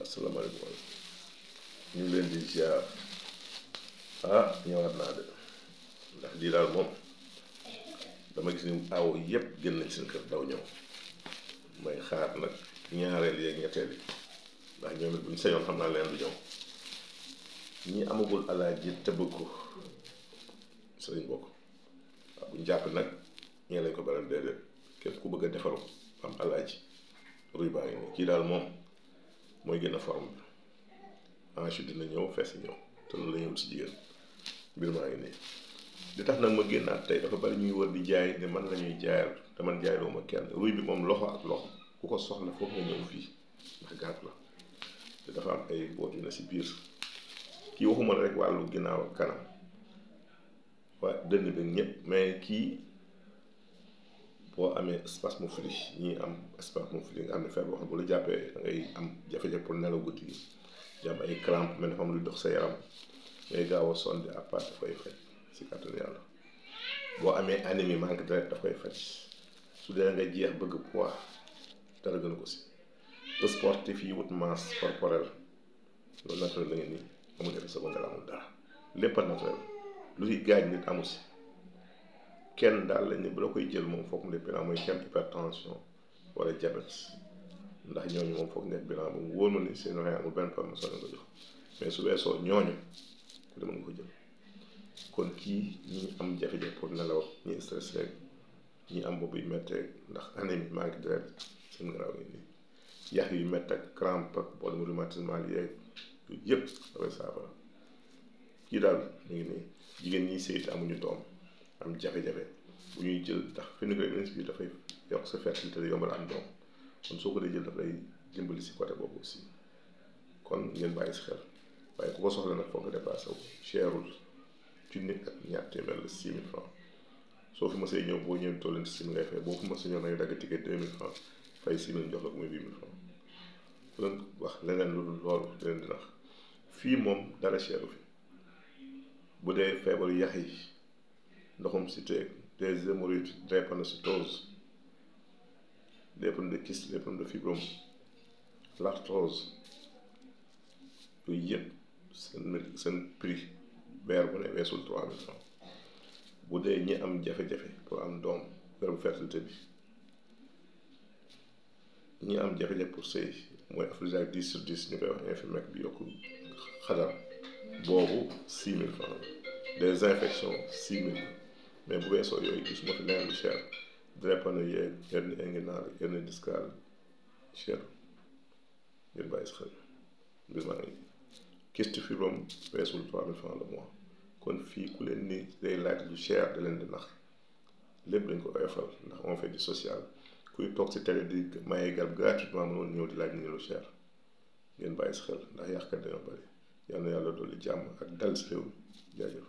asalaamaaleykum ñu ngi leen di ziar ñëwaat naa de ndax lii daal moom dama gis ni aw yépp génn nañ seen kër daw ñëw may xaar nag ñaareel yeeg ñetteel yi ndax ñoom it buñ sañoon xam naa leen du ñëw ñi amagul alaaji te bëgg ko sëriñ bokk waaw buñ jàpp nag ñee lañ ko baral déedéet képp ku bëgg a defaru am alaaji ruy baa ngi nii kii daal moom mooy gën a forme bi ensuite dina ñëw fees ñëw te loolu la ñëw si jigéen mbir maa ngi nii li tax nag ma génnaat tey dafa bari ñuy wër di jaay ne man la ñuy jaayal te man jaayloo ma kenn ruy bi moom loxo ak loxo ku ko soxla foofu nga ñëw fii ndax gàtt la te dafa am ay boot yu na si biir kii waxuma la rek wàllu ginnaaw ak kanam waa dënn bi ñëpp mais kii boo amee spasmophilie ñii am spasmophilie nga xam ne feebar boo xam ne bu la jàppee da ngay am jafe-jafe pour nelaw guddi gi di am ay crampe mel dafa am luy dox sa yaram ngay gaaw a sonn di appart daf koy faj si kàttanu yàlla boo amee anémie manque deret daf koy faj su dee nga jeex bëgg poids dara gën ko si sportif yi wut masse corporelle loolu naturel la ngeen nii amul effet secondaire amul dara lépp a naturel lu ci gaañ nit amu si kenn daal lañ ne bu la koy jël moom foog mu def bilan mooy kenn hypertension wala diabète ndax ñooñu moom foog nekk bilan bu mu wóor ma ni seen rein amul benn problème soo leen ko jox mais su weesoo ñooñu ku demoon nga ko jël kon kii ñi am jafe-jafe pour nelaw ñi stressé ñi am bopp yu méttee ndax anémie manque deret seen garaaw yi nii yax yu métt ak crampe ak problème rhumatismal yeeg yooyu yëpp dafay saafara kii daal ñu ngi nii jigéen ñi sëy te amuñu doom am jafe-jafe bu ñuy jël ndax fenugrec bi dafay yokk sa fertilité yombal am doom kon soo ko dee jël daf lay dimbali si côté boobu aussi kon ngeen bàyyi si xel waaye ku ko soxla nag foog nga dépassé wu cherul junni ak ñaar téeméer la 6 000 francs soo fi ma see ñëw boo ñëwee toll leen si 6 000 ngay fay boo fi ma see ñëw nañu dagg ticket 2 000 francs fay 6 000 jox la ko muy 8 000 francs fu leen wax leneen lu dul loolu di leen di nax fii moom dara cheru fi bu dee feebaru yax yi ndoxum cité des hémorroïdes drépanocytose des problèmes de kyste des problèmes de fibrome l'arthrose yooyu yëpp seen prix weer bu ne weesul 3 000 francs bu dee ñi am jafe-jafe pour am doom garabu fertilité bi ñi am jafe-jafe pour sëy mooy Afrojac 10 sur 10 ñu koy wax infirmec bi yokku xadar boobu 6 000 francs des infections 6 000 mais bu weesoo yooyu gis ma fi leneen lu cher drépano yeeg hernie inguinale hernie discale cher ngeen bàyyi si xel mbir maa ngi kyste fibrome weesul 3 000 francs le mois kon fii ku leen ni day laaj lu cher da leen di nax lépp dañ ko oyofal ndax on fait du social kuy toog si télé di maye garab gratuitement mënoon ñëw di laaj ni lu cher ngeen bàyyi si xel ndax yàqkat dañoo bari yal na yàlla dolli jàmm ak dal si réew mi jaajëf